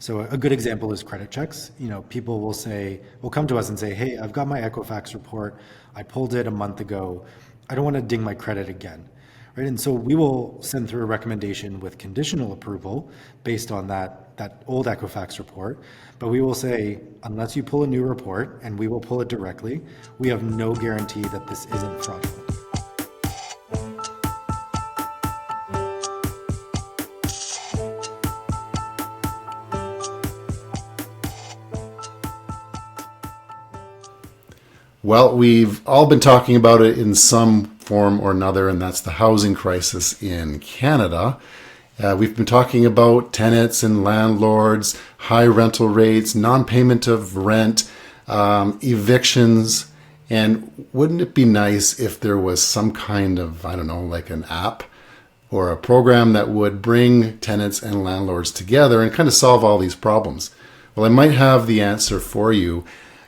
So a good example is credit checks. People will come to us and say, hey, I've got my Equifax report. I pulled it a month ago. I don't want to ding my credit again. Right? And so we will send through a recommendation with conditional approval based on that old Equifax report. But we will say, unless you pull a new report, and we will pull it directly, we have no guarantee that this isn't fraudulent. Well, we've all been talking about it in some form or another, and that's the housing crisis in Canada. We've been talking about tenants and landlords, high rental rates, non-payment of rent, evictions, and wouldn't it be nice if there was some kind of, I don't know, like an app or a program that would bring tenants and landlords together and kind of solve all these problems? Well, I might have the answer for you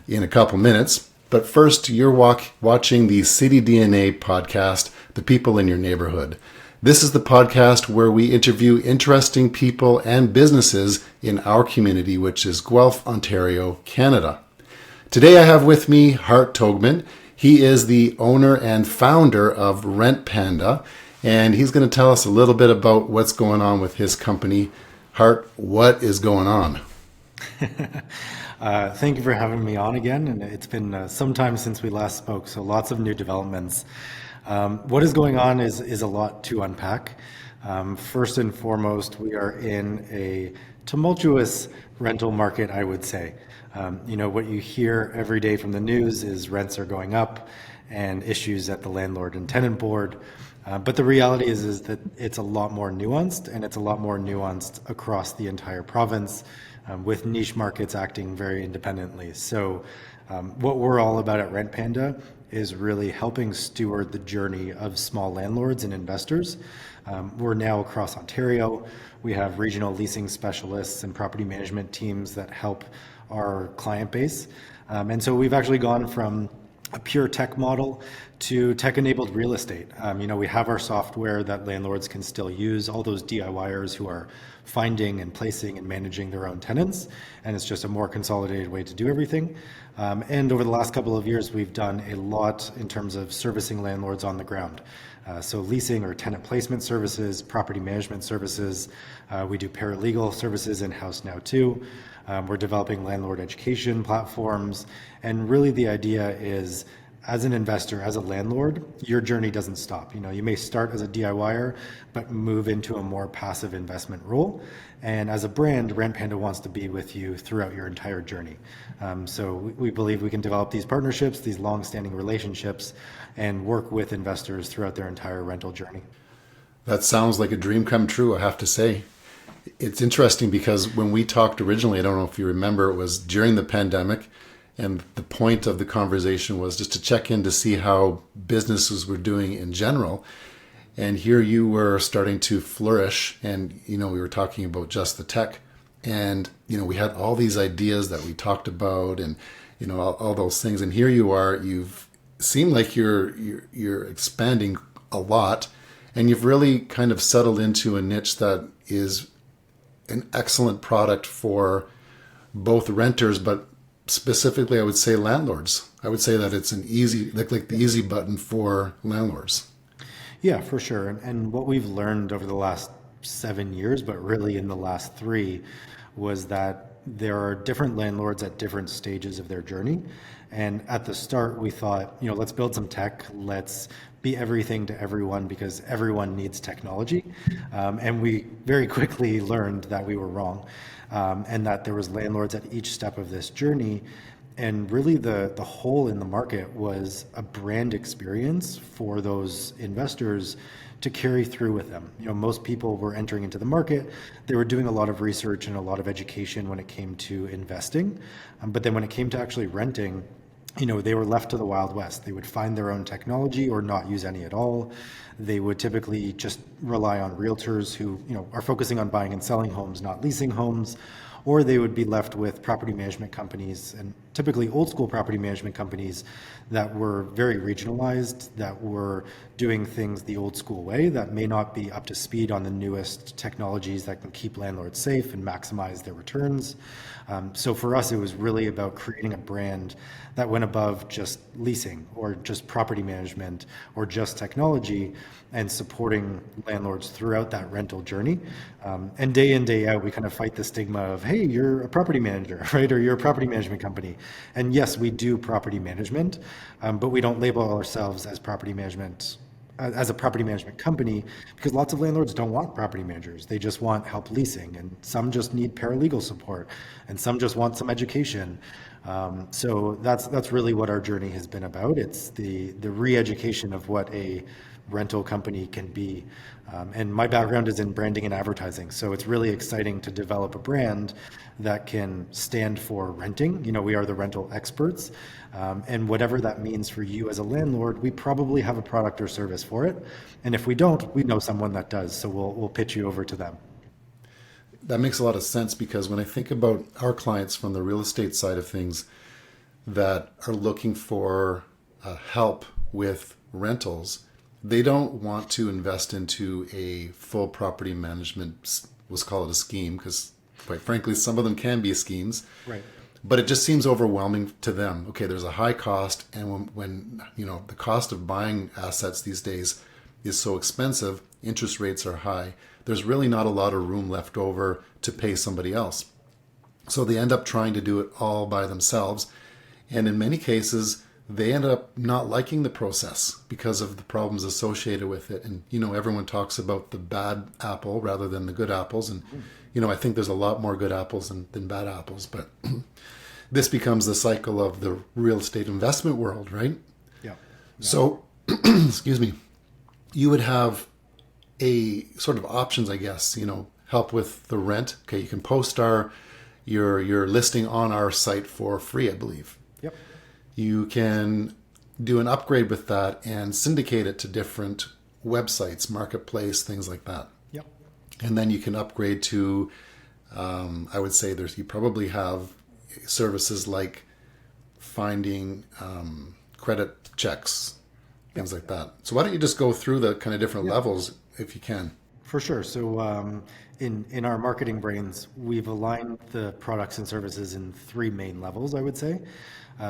in a couple minutes. But first, you're watching the City DNA podcast, The People in Your Neighborhood. This is the podcast where we interview interesting people and businesses in our community, which is Guelph, Ontario, Canada. Today I have with me Hart Togman. He is the owner and founder of Rent Panda, and he's going to tell us a little bit about what's going on with his company. Hart, what is going on? Thank you for having me on again, and it's been some time since we last spoke, so lots of new developments. What is going on is a lot to unpack. First and foremost, we are in a tumultuous rental market, I would say. What you hear every day from the news is rents are going up and issues at the landlord and tenant board. But the reality is that it's a lot more nuanced, and it's a lot more nuanced across the entire province, with niche markets acting very independently. So what we're all about at Rent Panda is really helping steward the journey of small landlords and investors. We're now across Ontario. We have regional leasing specialists and property management teams that help our client base. And so we've actually gone from a pure tech model to tech-enabled real estate. We have our software that landlords can still use, all those DIYers who are finding and placing and managing their own tenants, and it's just a more consolidated way to do everything. And over the last couple of years, we've done a lot in terms of servicing landlords on the ground. So leasing or tenant placement services, property management services. We do paralegal services in-house now too. We're developing landlord education platforms. And really the idea is, as an investor, as a landlord, your journey doesn't stop. You may start as a DIYer, but move into a more passive investment role. And as a brand, Rent Panda wants to be with you throughout your entire journey. So we believe we can develop these partnerships, these long-standing relationships, and work with investors throughout their entire rental journey. That sounds like a dream come true, I have to say. It's interesting because when we talked originally, I don't know if you remember, it was during the pandemic. And the point of the conversation was just to check in to see how businesses were doing in general. And here you were starting to flourish. And, we were talking about just the tech. And, we had all these ideas that we talked about and, all those things. And here you are, you've seemed like you're expanding a lot. And you've really kind of settled into a niche that is an excellent product for both renters, but specifically, I would say landlords. I would say that it's an easy, like the easy button for landlords. Yeah, for sure. And what we've learned over the last 7 years, but really in the last 3, was that there are different landlords at different stages of their journey. And at the start, we thought, let's build some tech. Let's be everything to everyone because everyone needs technology. And we very quickly learned that we were wrong. And that there was landlords at each step of this journey. And really the hole in the market was a brand experience for those investors to carry through with them. Most people were entering into the market. They were doing a lot of research and a lot of education when it came to investing. But then when it came to actually renting, they were left to the Wild West. They would find their own technology or not use any at all. They would typically just rely on realtors who, are focusing on buying and selling homes, not leasing homes, or they would be left with property management companies and typically old school property management companies that were very regionalized, that were doing things the old school way, that may not be up to speed on the newest technologies that can keep landlords safe and maximize their returns. So for us, it was really about creating a brand that went above just leasing or just property management or just technology, and supporting landlords throughout that rental journey. And day in, day out, we kind of fight the stigma of, hey, you're a property manager, right? Or you're a property management company. And yes, we do property management, but we don't label ourselves as property management as a property management company, because lots of landlords don't want property managers. They just want help leasing, and some just need paralegal support, and some just want some education. So that's really what our journey has been about. It's the re-education of what a rental company can be. And my background is in branding and advertising, so it's really exciting to develop a brand that can stand for renting. You know, we are the rental experts, and whatever that means for you as a landlord, we probably have a product or service for it. And if we don't, we know someone that does, so we'll pitch you over to them. That makes a lot of sense, because when I think about our clients from the real estate side of things that are looking for help with rentals, they don't want to invest into a full property management, let's call it a scheme, because quite frankly, some of them can be schemes. Right. But it just seems overwhelming to them. Okay, there's a high cost, and when you know the cost of buying assets these days is so expensive, interest rates are high, there's really not a lot of room left over to pay somebody else. So they end up trying to do it all by themselves. And in many cases, they end up not liking the process because of the problems associated with it. And, you know, everyone talks about the bad apple rather than the good apples. And, you know, I think there's a lot more good apples than bad apples. But this becomes the cycle of the real estate investment world, right? Yeah. So, excuse me, you would have a sort of options, I guess, you know, help with the rent. Okay, you can post your listing on our site for free, I believe. Yep. You can do an upgrade with that and syndicate it to different websites, marketplace, things like that. Yep. And then you can upgrade to, I would say you probably have services like finding credit checks, things like that. So why don't you just go through the kind of different levels if you can? For sure. So in our marketing brains, we've aligned the products and services in three main levels, I would say.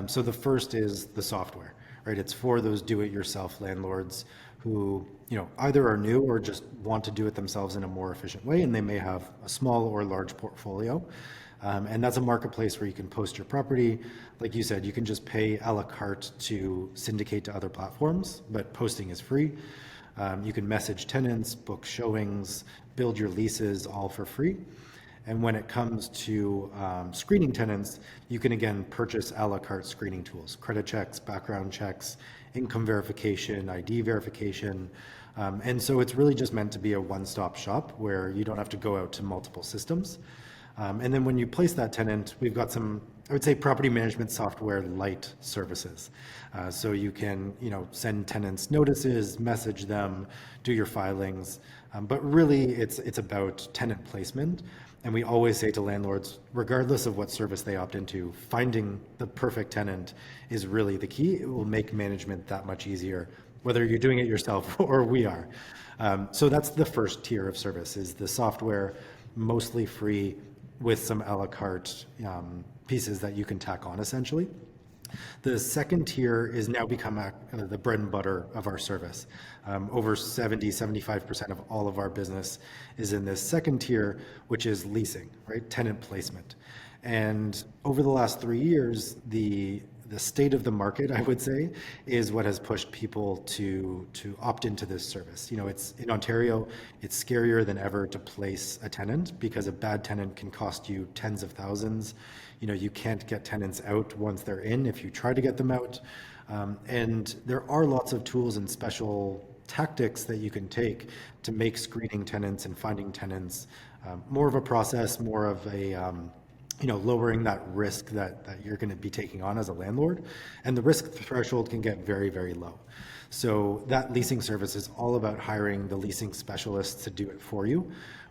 So the first is the software, right? It's for those do-it-yourself landlords who, you know, either are new or just want to do it themselves in a more efficient way, and they may have a small or large portfolio. And that's a marketplace where you can post your property. Like you said, you can just pay a la carte to syndicate to other platforms, but posting is free. You can message tenants, book showings, build your leases, all for free. And when it comes to screening tenants, you can again purchase a la carte screening tools, credit checks, background checks, income verification, ID verification. And so it's really just meant to be a one-stop shop where you don't have to go out to multiple systems. And then when you place that tenant, we've got some, I would say, property management software light services. So you can, you know, send tenants notices, message them, do your filings. But really, it's about tenant placement. And we always say to landlords, regardless of what service they opt into, finding the perfect tenant is really the key. It will make management that much easier, whether you're doing it yourself or we are. So that's the first tier of service, is the software, mostly free, with some a la carte pieces that you can tack on, essentially. The second tier is now become the bread and butter of our service. Over 75% of all of our business is in this second tier, which is leasing, right? Tenant placement. And over the last 3 years, the state of the market, I would say, is what has pushed people to opt into this service. You know, it's in Ontario, it's scarier than ever to place a tenant because a bad tenant can cost you tens of thousands. You know, you can't get tenants out once they're in if you try to get them out. And there are lots of tools and special tactics that you can take to make screening tenants and finding tenants more of a process, more of a you know, lowering that risk that you're going to be taking on as a landlord. And the risk threshold can get very, very low. So that leasing service is all about hiring the leasing specialists to do it for you.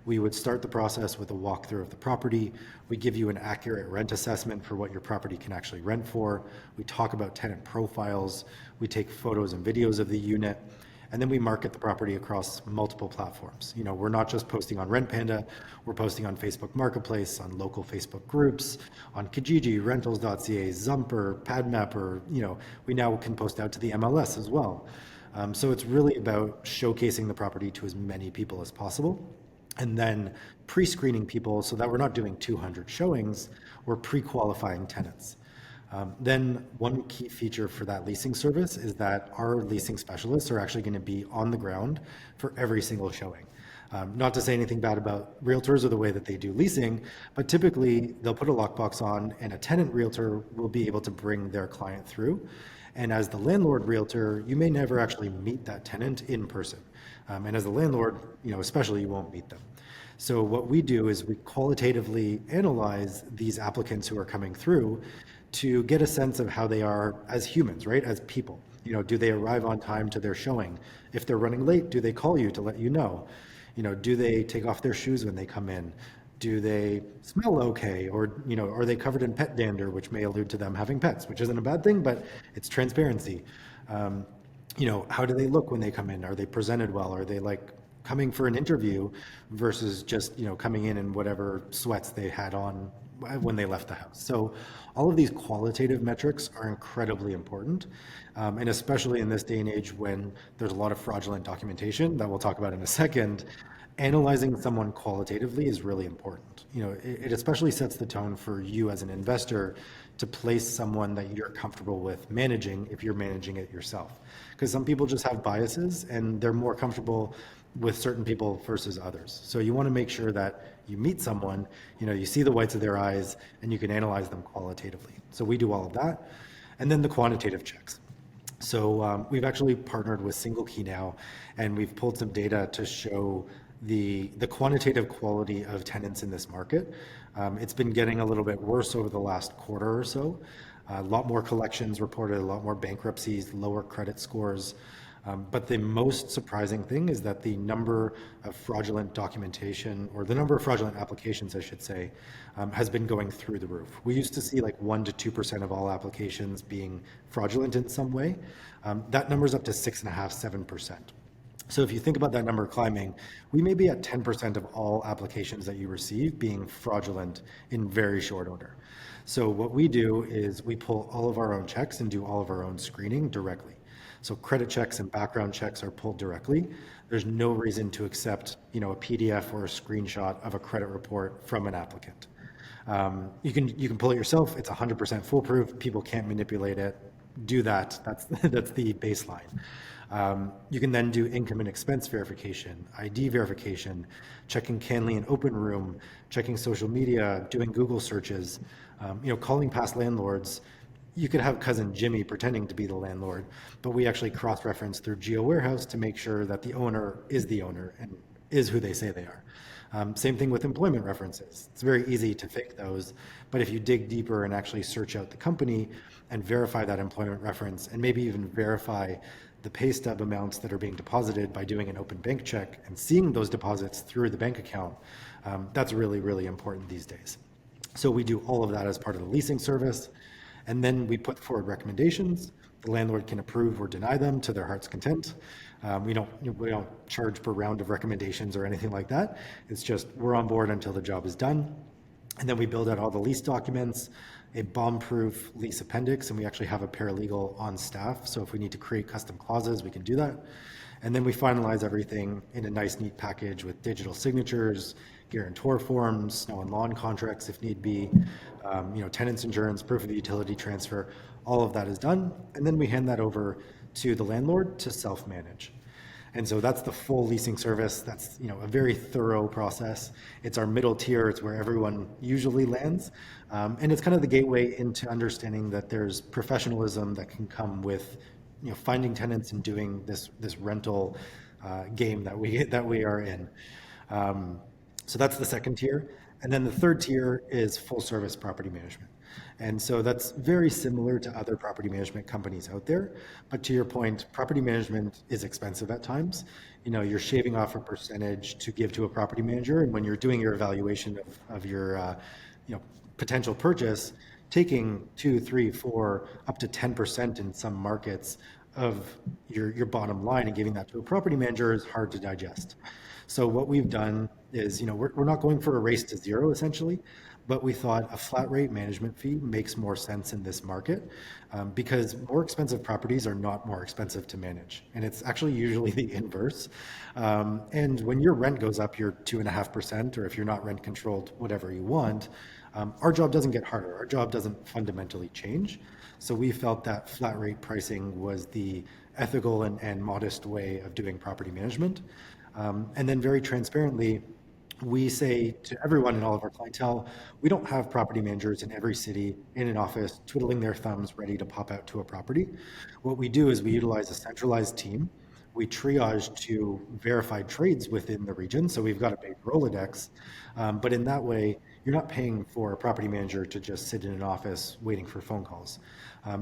We would start the process with a walkthrough of the property. We give you an accurate rent assessment for what your property can actually rent for. We talk about tenant profiles. We take photos and videos of the unit. And then we market the property across multiple platforms. We're not just posting on Rent Panda, we're posting on Facebook Marketplace, on local Facebook groups, on Kijiji, rentals.ca, Zumper, PadMapper. We now can post out to the MLS as well. So it's really about showcasing the property to as many people as possible, and then pre-screening people so that we're not doing 200 showings, we're pre-qualifying tenants. Then one key feature for that leasing service is that our leasing specialists are actually going to be on the ground for every single showing. Not to say anything bad about realtors or the way that they do leasing, but typically they'll put a lockbox on and a tenant realtor will be able to bring their client through. And as the landlord realtor, you may never actually meet that tenant in person. And as a landlord, especially, you won't meet them. So what we do is we qualitatively analyze these applicants who are coming through to get a sense of how they are as humans, right? As people. Do they arrive on time to their showing? If they're running late, do they call you to let you know? Do they take off their shoes when they come in? Do they smell okay? Or, are they covered in pet dander, which may allude to them having pets, which isn't a bad thing, but it's transparency. How do they look when they come in? Are they presented well? Are they like coming for an interview versus just, coming in whatever sweats they had on when they left the house? So all of these qualitative metrics are incredibly important. And especially in this day and age when there's a lot of fraudulent documentation that we'll talk about in a second, analyzing someone qualitatively is really important. It especially sets the tone for you as an investor to place someone that you're comfortable with managing if you're managing it yourself. Because some people just have biases and they're more comfortable with certain people versus others. So you want to make sure that you meet someone, you see the whites of their eyes and you can analyze them qualitatively. So we do all of that. And then the quantitative checks. So we've actually partnered with Single Key now, and we've pulled some data to show the quantitative quality of tenants in this market. It's been getting a little bit worse over the last quarter or so. A lot more collections reported, a lot more bankruptcies, lower credit scores. But the most surprising thing is that the number of fraudulent documentation, or the number of fraudulent applications, I should say, has been going through the roof. We used to see like 1% to 2% of all applications being fraudulent in some way. That number is up to 6.5%, 7%. So if you think about that number climbing, we may be at 10% of all applications that you receive being fraudulent in very short order. So what we do is we pull all of our own checks and do all of our own screening directly. So credit checks and background checks are pulled directly. There's no reason to accept, a PDF or a screenshot of a credit report from an applicant. You can pull it yourself. It's 100% foolproof. People can't manipulate it. Do that. That's the baseline. You can then do income and expense verification, ID verification, checking Canly and Open Room, checking social media, doing Google searches, calling past landlords. You could have cousin Jimmy pretending to be the landlord, but we actually cross-reference through GeoWarehouse to make sure that the owner and is who they say they are. Same thing with employment references. It's very easy to fake those, but if you dig deeper and actually search out the company and verify that employment reference, and maybe even verify the pay stub amounts that are being deposited by doing an open bank check and seeing those deposits through the bank account, that's really, really important these days. So we do all of that as part of the leasing service. And then we put forward recommendations. The landlord can approve or deny them to their heart's content. We don't charge per round of recommendations or anything like that. It's just we're on board until the job is done. And then we build out all the lease documents, a bomb-proof lease appendix, and we actually have a paralegal on staff. So if we need to create custom clauses, we can do that. And then we finalize everything in a nice, neat package with digital signatures, guarantor forms, snow and lawn contracts if need be, tenants insurance, proof of utility transfer. All of that is done. And then we hand that over to the landlord to self-manage. And so that's the full leasing service. That's a very thorough process. It's our middle tier. It's where everyone usually lands. And it's kind of the gateway into understanding that there's professionalism that can come with finding tenants and doing this rental game that we are in. So that's the second tier. And then the third tier is full service property management. And so that's very similar to other property management companies out there. But to your point, property management is expensive at times. You're shaving off a percentage to give to a property manager. And when you're doing your evaluation of your, potential purchase, taking 2, 3, 4, up to 10% in some markets of your bottom line and giving that to a property manager is hard to digest. So what we've done is, we're not going for a race to zero essentially, but we thought a flat rate management fee makes more sense in this market because more expensive properties are not more expensive to manage. And it's actually usually the inverse. And when your rent goes up, your 2.5%, or if you're not rent controlled, whatever you want, our job doesn't get harder. Our job doesn't fundamentally change. So we felt that flat rate pricing was the ethical and modest way of doing property management. And then very transparently, we say to everyone in all of our clientele, we don't have property managers in every city in an office twiddling their thumbs ready to pop out to a property. What we do is we utilize a centralized team. We triage to verified trades within the region. So we've got a big Rolodex. But in that way, you're not paying for a property manager to just sit in an office waiting for phone calls.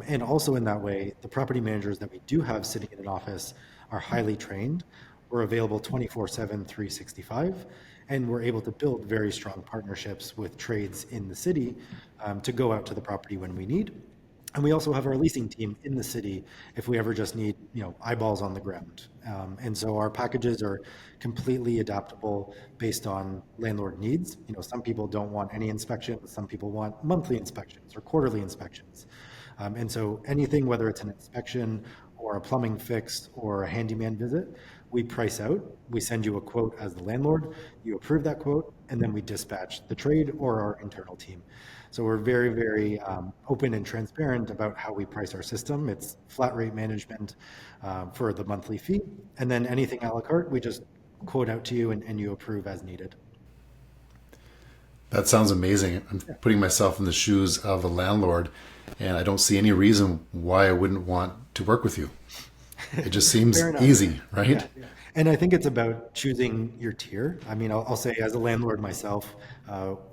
And also in that way, the property managers that we do have sitting in an office are highly trained. We're available 24/7, 365, and we're able to build very strong partnerships with trades in the city to go out to the property when we need. And we also have our leasing team in the city if we ever just need, eyeballs on the ground. And so our packages are completely adaptable based on landlord needs. Some people don't want any inspections. Some people want monthly inspections or quarterly inspections. And so anything, whether it's an inspection or a plumbing fix or a handyman visit, we price out. We send you a quote as the landlord, you approve that quote, and then we dispatch the trade or our internal team. So we're very, very open and transparent about how we price our system. It's flat rate management for the monthly fee. And then anything a la carte, we just quote out to you and you approve as needed. That sounds amazing. I'm putting myself in the shoes of a landlord, and I don't see any reason why I wouldn't want to work with you. It just seems easy, right? Yeah. And I think it's about choosing your tier. I mean, I'll say as a landlord myself,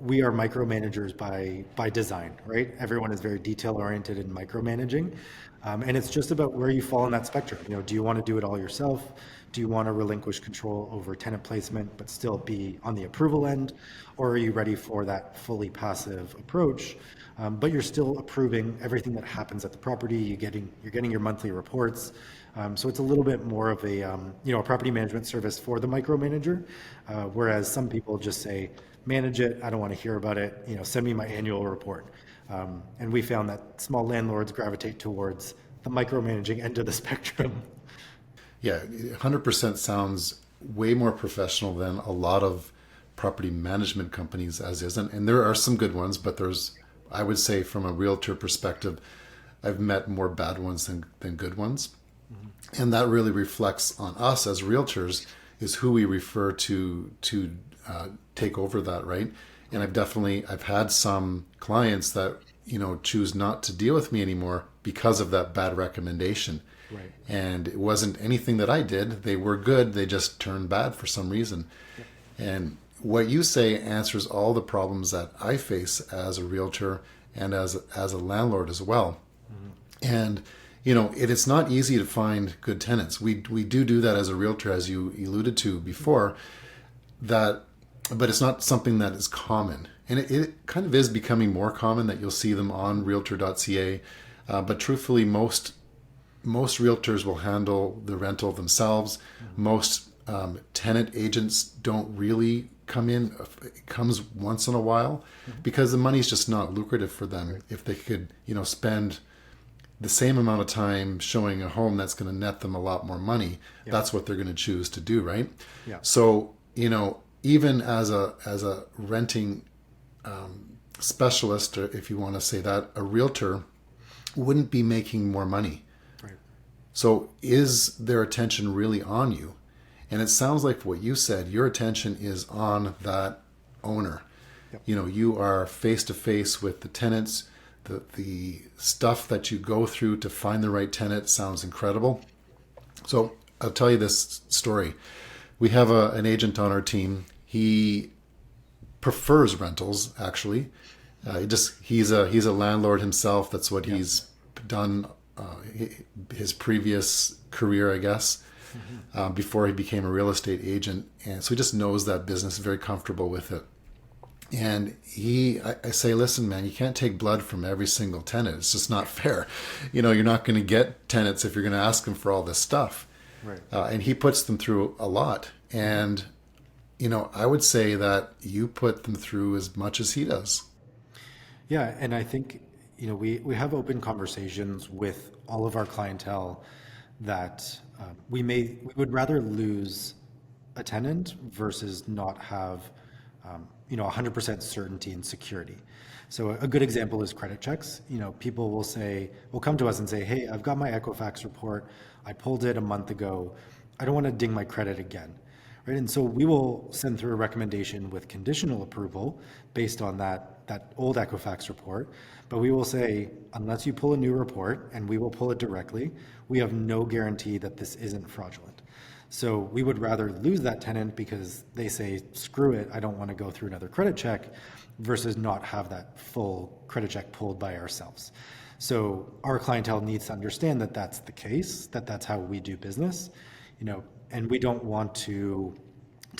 we are micromanagers by design, right? Everyone is very detail oriented in micromanaging. And it's just about where you fall in that spectrum. Do you want to do it all yourself? Do you want to relinquish control over tenant placement, but still be on the approval end? Or are you ready for that fully passive approach? But you're still approving everything that happens at the property. You're getting your monthly reports. So it's a little bit more of a property management service for the micromanager, whereas some people just say, manage it. I don't want to hear about it. Send me my annual report. And we found that small landlords gravitate towards the micromanaging end of the spectrum. Yeah, 100% sounds way more professional than a lot of property management companies as is. And there are some good ones, but I would say from a realtor perspective, I've met more bad ones than good ones. Mm-hmm. And that really reflects on us as realtors is who we refer to take over that, right? And I've had some clients that, choose not to deal with me anymore because of that bad recommendation. Right. And it wasn't anything that I did. They were good. They just turned bad for some reason. Yeah. And what you say answers all the problems that I face as a realtor and as a landlord as well. Mm-hmm. And, it's not easy to find good tenants. We do that as a realtor, as you alluded to before, but it's not something that is common. And it kind of is becoming more common that you'll see them on realtor.ca. But truthfully, most realtors will handle the rental themselves. Mm-hmm. Most tenant agents don't really come in. It comes once in a while because the money's just not lucrative for them. Right. If they could, spend the same amount of time showing a home that's going to net them a lot more money, that's what they're going to choose to do, right? Yeah. So, even as a renting specialist, or if you want to say that, a realtor wouldn't be making more money. Right. So is their attention really on you? And it sounds like what you said, your attention is on that owner. Yep. You are face to face with the tenants. The stuff that you go through to find the right tenant sounds incredible. So I'll tell you this story. We have an agent on our team. He prefers rentals, actually. He's a landlord himself. That's what he's done. His previous career, I guess, before he became a real estate agent, and so he just knows that business, very comfortable with it. And I say, listen, man, you can't take blood from every single tenant. It's just not fair. You're not going to get tenants if you're going to ask them for all this stuff. Right. And he puts them through a lot. And, I would say that you put them through as much as he does. Yeah, and I think, we have open conversations with all of our clientele that we would rather lose a tenant versus not have 100% certainty and security. So a good example is credit checks. People will come to us and say, hey, I've got my Equifax report. I pulled it a month ago. I don't want to ding my credit again. Right? And so we will send through a recommendation with conditional approval based on that old Equifax report. But we will say, unless you pull a new report, and we will pull it directly, we have no guarantee that this isn't fraudulent. So we would rather lose that tenant because they say, screw it, I don't want to go through another credit check, versus not have that full credit check pulled by ourselves. So our clientele needs to understand that that's the case, that that's how we do business, and we don't want to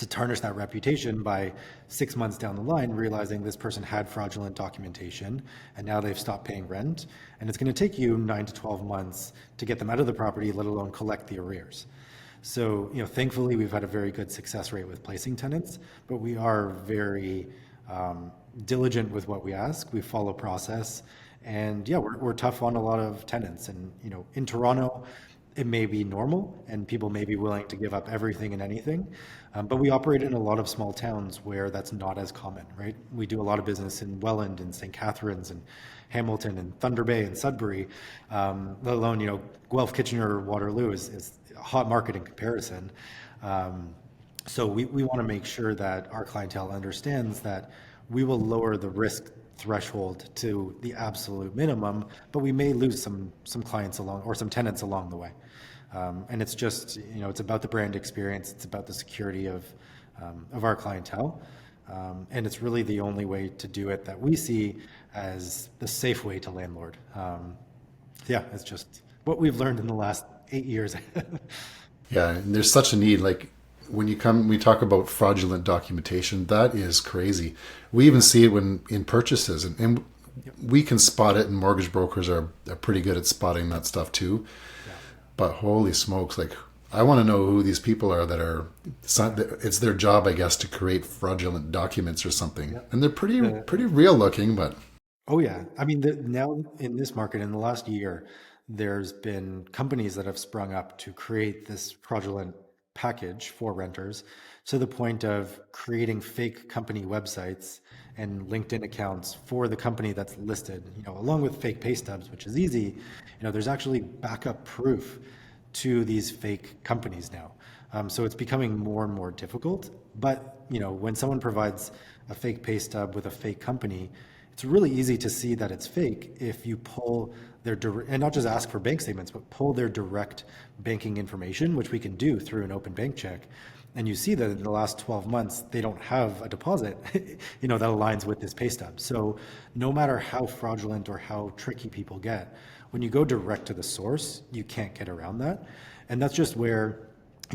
tarnish that reputation by 6 months down the line realizing this person had fraudulent documentation and now they've stopped paying rent, and it's going to take you 9 to 12 months to get them out of the property, let alone collect the arrears. So, thankfully we've had a very good success rate with placing tenants, but we are very diligent with what we ask. We follow process, and we're tough on a lot of tenants. And, in Toronto, it may be normal and people may be willing to give up everything and anything. But we operate in a lot of small towns where that's not as common, right? We do a lot of business in Welland and St. Catharines and Hamilton and Thunder Bay and Sudbury, let alone, Guelph, Kitchener, Waterloo is a hot market in comparison. So we want to make sure that our clientele understands that we will lower the risk threshold to the absolute minimum, but we may lose some clients or some tenants along the way. And it's just, it's about the brand experience. It's about the security of our clientele. And it's really the only way to do it that we see as the safe way to landlord. It's just what we've learned in the last 8 years. Yeah, and there's such a need. Like when we talk about fraudulent documentation, that is crazy. We even see it in purchases, and we can spot it, and mortgage brokers are pretty good at spotting that stuff too. Yeah. But holy smokes, like I want to know who these people are it's their job, I guess, to create fraudulent documents or something. Yeah. And they're pretty real looking, but. Oh yeah. I mean, now in this market, in the last year, there's been companies that have sprung up to create this fraudulent package for renters, to the point of creating fake company websites and LinkedIn accounts for the company that's listed, along with fake pay stubs, which is easy. There's actually backup proof to these fake companies now. So it's becoming more and more difficult. But, when someone provides a fake pay stub with a fake company, it's really easy to see that it's fake if you pull and not just ask for bank statements, but pull their direct banking information, which we can do through an open bank check. And you see that in the last 12 months, they don't have a deposit, that aligns with this pay stub. So no matter how fraudulent or how tricky people get, when you go direct to the source, you can't get around that. And that's just where,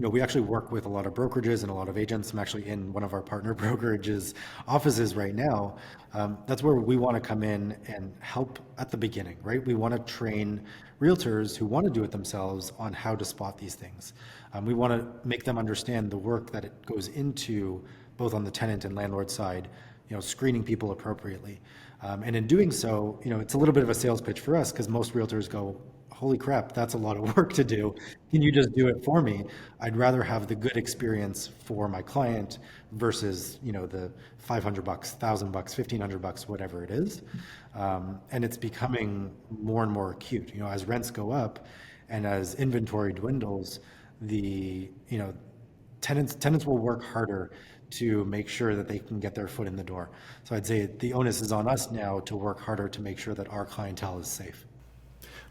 we actually work with a lot of brokerages and a lot of agents. I'm actually in one of our partner brokerages offices right now. That's where we want to come in and help at the beginning, right? We want to train realtors who want to do it themselves on how to spot these things. We want to make them understand the work that it goes into, both on the tenant and landlord side, screening people appropriately. And in doing so, it's a little bit of a sales pitch for us, because most realtors go, holy crap, that's a lot of work to do. Can you just do it for me? I'd rather have the good experience for my client versus, the $500, $1,000, $1,500, whatever it is. And it's becoming more and more acute. As rents go up and as inventory dwindles, tenants will work harder to make sure that they can get their foot in the door. So I'd say the onus is on us now to work harder to make sure that our clientele is safe.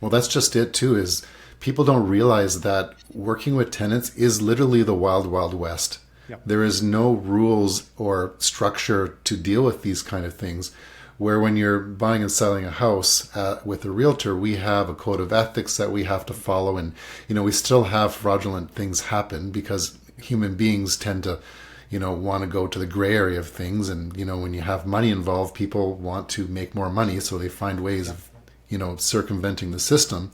Well, that's just it too, is people don't realize that working with tenants is literally the wild, wild west. Yep. There is no rules or structure to deal with these kind of things. Where when you're buying and selling a house with a realtor, we have a code of ethics that we have to follow. And, we still have fraudulent things happen because human beings tend to, want to go to the gray area of things. And, when you have money involved, people want to make more money. So they find ways of, circumventing the system.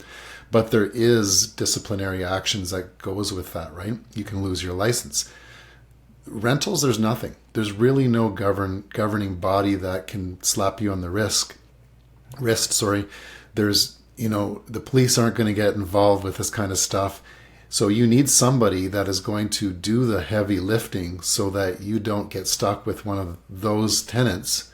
But there is disciplinary actions that goes with that, right? You can lose your license. Rentals, there's nothing. There's really no governing body that can slap you on the wrist. There's, the police aren't going to get involved with this kind of stuff. So you need somebody that is going to do the heavy lifting so that you don't get stuck with one of those tenants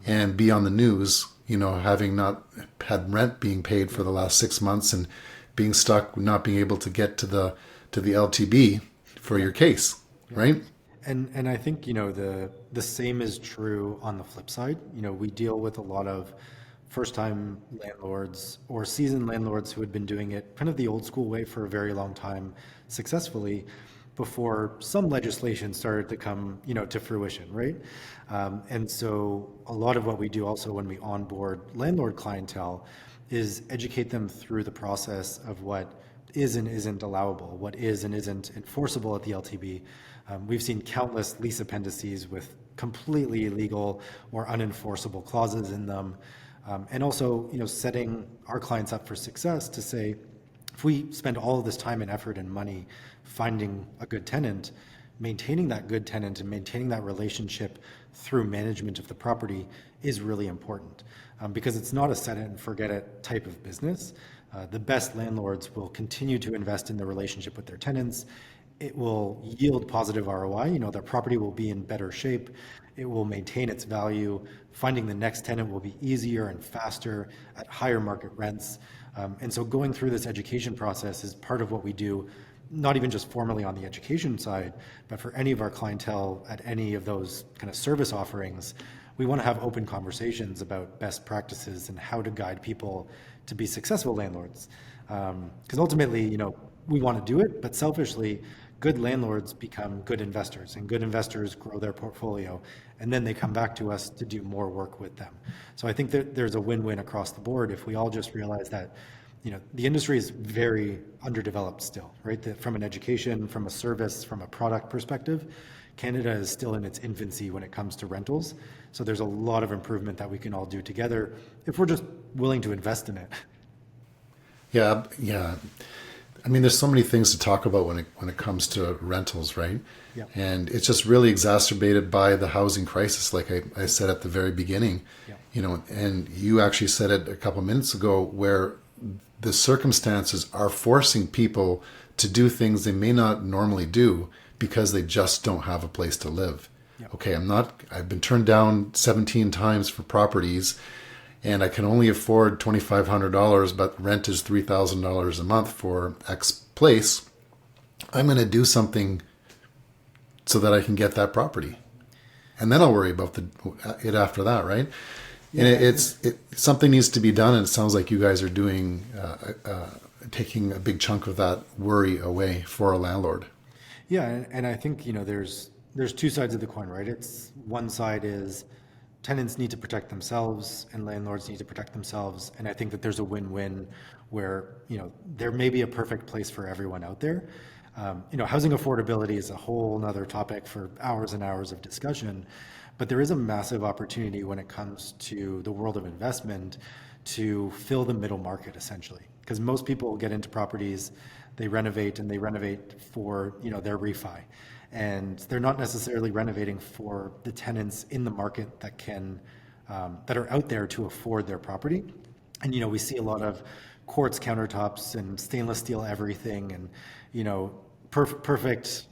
and be on the news, having not had rent being paid for the last 6 months and being stuck, not being able to get to the LTB for your case, right? And I think, the same is true on the flip side. We deal with a lot of first-time landlords or seasoned landlords who had been doing it kind of the old school way for a very long time successfully before some legislation started to come, to fruition, right? And so a lot of what we do also when we onboard landlord clientele is educate them through the process of what is and isn't allowable, what is and isn't enforceable at the LTB. We've seen countless lease appendices with completely illegal or unenforceable clauses in them. And also, setting our clients up for success to say, if we spend all of this time and effort and money finding a good tenant, maintaining that good tenant and maintaining that relationship through management of the property is really important, because it's not a set it and forget it type of business. The best landlords will continue to invest in the relationship with their tenants. It will yield positive ROI. Their property will be in better shape. It will maintain its value. Finding the next tenant will be easier and faster at higher market rents. And so going through this education process is part of what we do, not even just formally on the education side, but for any of our clientele at any of those kind of service offerings. We want to have open conversations about best practices and how to guide people to be successful landlords. Because ultimately, we want to do it, but selfishly, good landlords become good investors, and good investors grow their portfolio, and then they come back to us to do more work with them. So I think that there's a win-win across the board if we all just realize that, the industry is very underdeveloped still, right? That from an education, from a service, from a product perspective, Canada is still in its infancy when it comes to rentals. So there's a lot of improvement that we can all do together if we're just willing to invest in it. Yeah. I mean, there's so many things to talk about when it comes to rentals, right? Yeah. And it's just really exacerbated by the housing crisis, like I said at the very beginning. Yeah. And you actually said it a couple minutes ago, where the circumstances are forcing people to do things they may not normally do because they just don't have a place to live. Yeah. Okay, I've been turned down 17 times for properties, and I can only afford $2,500, but rent is $3,000 a month for X place. I'm going to do something so that I can get that property, and then I'll worry about it after that, right? And it's something needs to be done, and it sounds like you guys are doing taking a big chunk of that worry away for a landlord. Yeah, and I think, there's two sides of the coin, right? It's one side is tenants need to protect themselves and landlords need to protect themselves. And I think that there's a win-win where, there may be a perfect place for everyone out there. Housing affordability is a whole nother topic for hours and hours of discussion, but there is a massive opportunity when it comes to the world of investment to fill the middle market, essentially. Because most people get into properties, they renovate for, their refi. And they're not necessarily renovating for the tenants in the market that are out there to afford their property. And, we see a lot of quartz countertops and stainless steel everything and, perfect,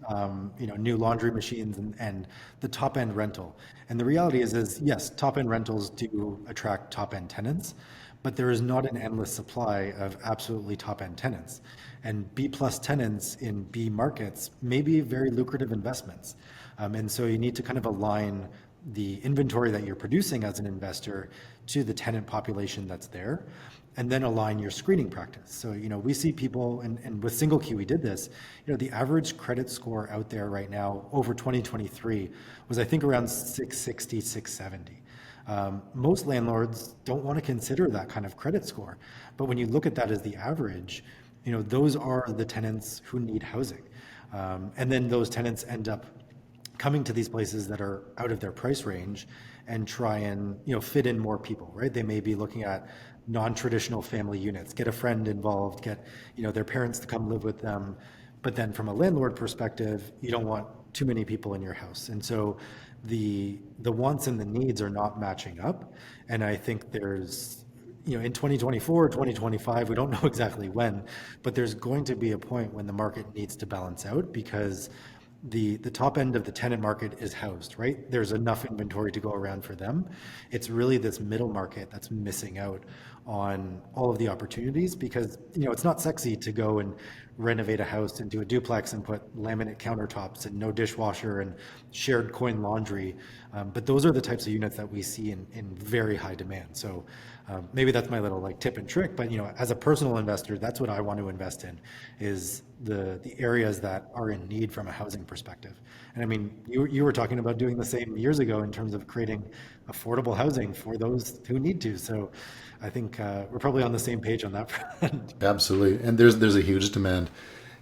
new laundry machines and the top end rental. And the reality is yes, top end rentals do attract top end tenants, but there is not an endless supply of absolutely top end tenants. And B plus tenants in B markets may be very lucrative investments. And so you need to kind of align the inventory that you're producing as an investor to the tenant population that's there, and then align your screening practice. So, we see people, and with Single Key we did this, the average credit score out there right now over 2023 was, I think, around 660, 670. Most landlords don't want to consider that kind of credit score. But when you look at that as the average, those are the tenants who need housing. And then those tenants end up coming to these places that are out of their price range and try and fit in more people, right? They may be looking at non-traditional family units, get a friend involved, get their parents to come live with them. But then from a landlord perspective, you don't want too many people in your house. And so the wants and the needs are not matching up. And I think there's in 2024, 2025, we don't know exactly when, but there's going to be a point when the market needs to balance out, because the top end of the tenant market is housed, right? There's enough inventory to go around for them. It's really this middle market that's missing out on all of the opportunities, because it's not sexy to go and renovate a house and do a duplex and put laminate countertops and no dishwasher and shared coin laundry. But those are the types of units that we see in very high demand. So maybe that's my little tip and trick, but as a personal investor, that's what I want to invest in, is the areas that are in need from a housing perspective. And I mean, you were talking about doing the same years ago in terms of creating affordable housing for those who need to. So I think we're probably on the same page on that front. Absolutely. And there's a huge demand.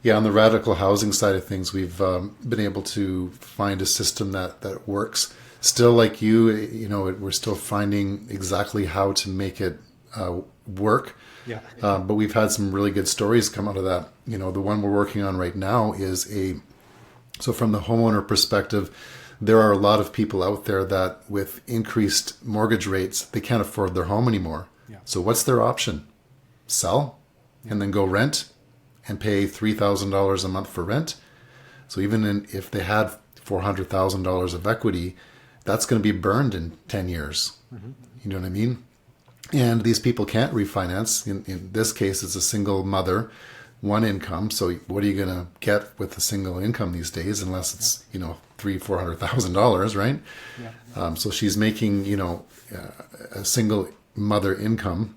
Yeah, on the radical housing side of things, we've been able to find a system that works. Still, like we're still finding exactly how to make it work. Yeah. But we've had some really good stories come out of that. The one we're working on right now is so from the homeowner perspective, there are a lot of people out there that with increased mortgage rates, they can't afford their home anymore. Yeah. So what's their option? Sell and then go rent and pay $3,000 a month for rent. So even if they had $400,000 of equity, that's going to be burned in 10 years. Mm-hmm. You know what I mean? And these people can't refinance. In this case, it's a single mother, one income. So what are you going to get with a single income these days, unless it's $300,000-$400,000, right? Yeah. So she's making a single mother income,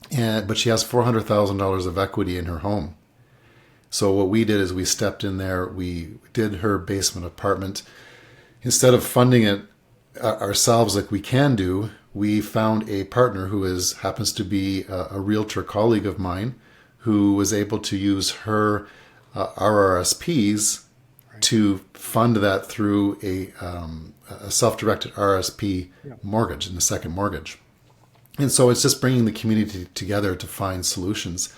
but she has $400,000 of equity in her home. So what we did is we stepped in there. We did her basement apartment. Instead of funding it ourselves like we can do, we found a partner who happens to be a realtor colleague of mine, who was able to use her RRSPs to fund that through a self-directed RSP mortgage, in the second mortgage. And so it's just bringing the community together to find solutions.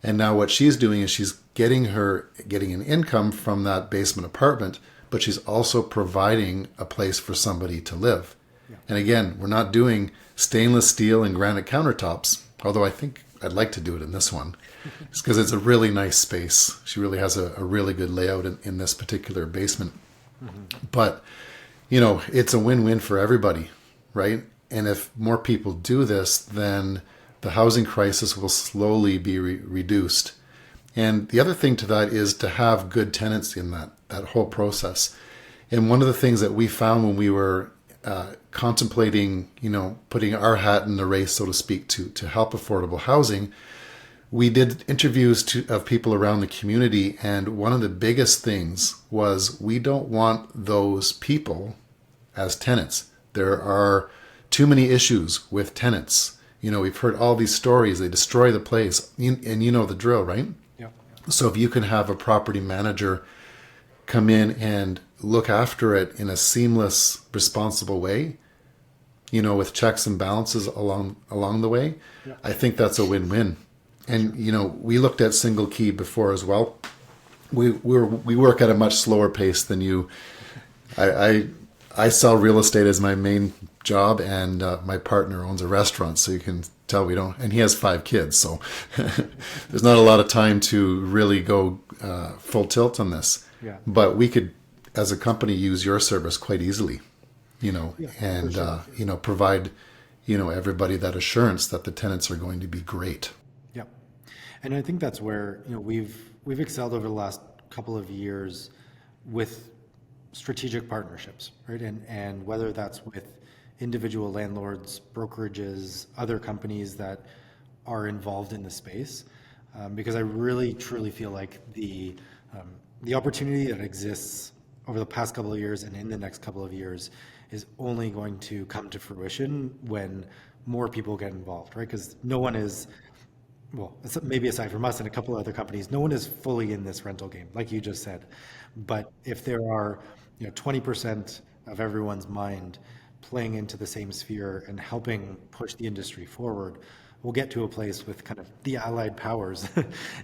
And now what she's doing is she's getting an income from that basement apartment, but she's also providing a place for somebody to live. Yeah. And again, we're not doing stainless steel and granite countertops, although I think I'd like to do it in this one. It's because it's a really nice space. She really has a really good layout in this particular basement. Mm-hmm. But, it's a win-win for everybody, right? And if more people do this, then the housing crisis will slowly be reduced. And the other thing to that is to have good tenants in that whole process. And one of the things that we found when we were contemplating, putting our hat in the race, so to speak, to help affordable housing, we did interviews of people around the community. And one of the biggest things was we don't want those people as tenants. There are too many issues with tenants. We've heard all these stories. They destroy the place. And you know the drill, right? Yeah. So if you can have a property manager come in and look after it in a seamless, responsible way, with checks and balances along the way, yeah. I think that's a win-win. And, we looked at single key before as well. We work at a much slower pace than you. I sell real estate as my main job, and my partner owns a restaurant, so you can tell we don't, and he has 5 kids, so there's not a lot of time to really go full tilt on this. Yeah. But we could, as a company, use your service quite easily, and sure. Provide, everybody that assurance that the tenants are going to be great. Yeah, and I think that's where we've excelled over the last couple of years with strategic partnerships, right? And whether that's with individual landlords, brokerages, other companies that are involved in the space, because I really truly feel like the opportunity that exists over the past couple of years and in the next couple of years is only going to come to fruition when more people get involved, right? Because no one is, well, maybe aside from us and a couple of other companies, no one is fully in this rental game, like you just said. But if there are, 20% of everyone's mind playing into the same sphere and helping push the industry forward, we'll get to a place with kind of the allied powers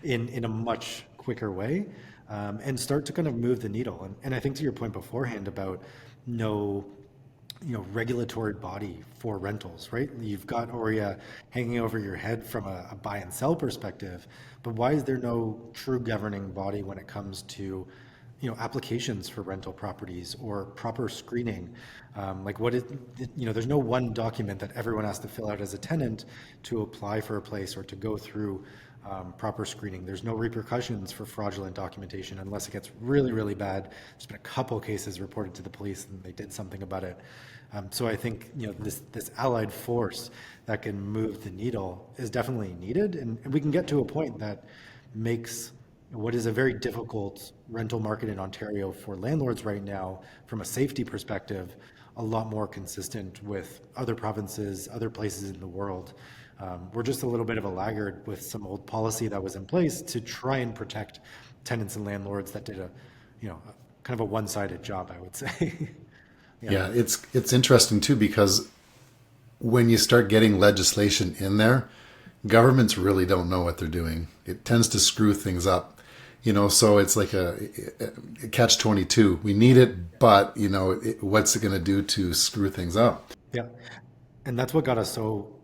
in a much quicker way, and start to kind of move the needle. And I think to your point beforehand about no regulatory body for rentals, right? You've got ORIA hanging over your head from a buy and sell perspective, but why is there no true governing body when it comes to applications for rental properties or proper screening? Like what is, there's no one document that everyone has to fill out as a tenant to apply for a place or to go through proper screening. There's no repercussions for fraudulent documentation unless it gets really, really bad. There's been a couple cases reported to the police and they did something about it. So I think this allied force that can move the needle is definitely needed, and we can get to a point that makes what is a very difficult rental market in Ontario for landlords right now, from a safety perspective, a lot more consistent with other provinces, other places in the world. We're just a little bit of a laggard with some old policy that was in place to try and protect tenants and landlords that did a kind of a one-sided job, I would say. Yeah, it's interesting too, because when you start getting legislation in there, governments really don't know what they're doing. It tends to screw things up, so it's like a catch-22. We need it, but what's it going to do to screw things up? Yeah, and that's what got us so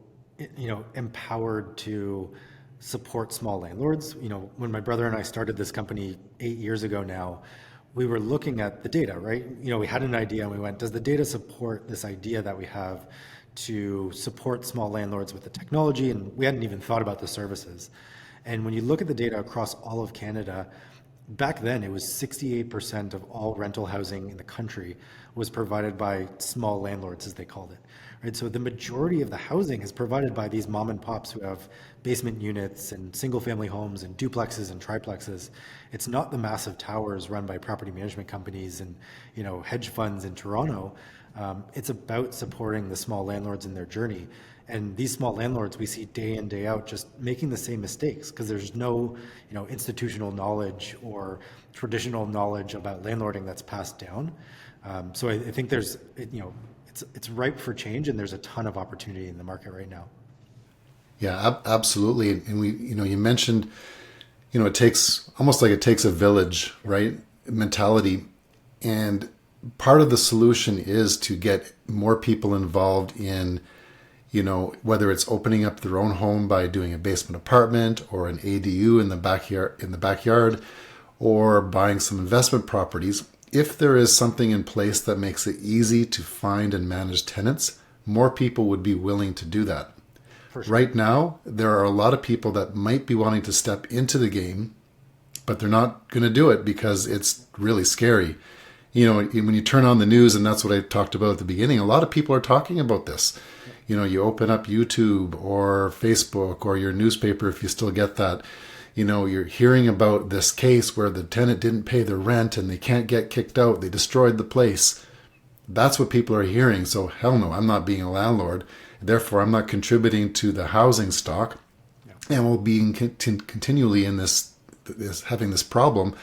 empowered to support small landlords. When my brother and I started this company 8 years ago now, we were looking at the data, right? We had an idea and we went, does the data support this idea that we have to support small landlords with the technology? And we hadn't even thought about the services. And when you look at the data across all of Canada, back then it was 68% of all rental housing in the country was provided by small landlords, as they called it. Right? So the majority of the housing is provided by these mom and pops who have basement units and single family homes and duplexes and triplexes. It's not the massive towers run by property management companies and hedge funds in Toronto. It's about supporting the small landlords in their journey. And these small landlords we see day in, day out just making the same mistakes because there's no institutional knowledge or traditional knowledge about landlording that's passed down. So I think there's it's ripe for change, and there's a ton of opportunity in the market right now. Yeah, absolutely. And we, you mentioned, it takes a village, right? Mentality. And part of the solution is to get more people involved in, whether it's opening up their own home by doing a basement apartment or an ADU in the backyard, or buying some investment properties. If there is something in place that makes it easy to find and manage tenants, more people would be willing to do that. For sure. Right now, there are a lot of people that might be wanting to step into the game, but they're not going to do it because it's really scary. When you turn on the news, and that's what I talked about at the beginning, a lot of people are talking about this. You open up YouTube or Facebook or your newspaper, if you still get that, you're hearing about this case where the tenant didn't pay their rent and they can't get kicked out. They destroyed the place. That's what people are hearing. So hell no, I'm not being a landlord. Therefore, I'm not contributing to the housing stock. Yeah. And we'll be continually in this having this problem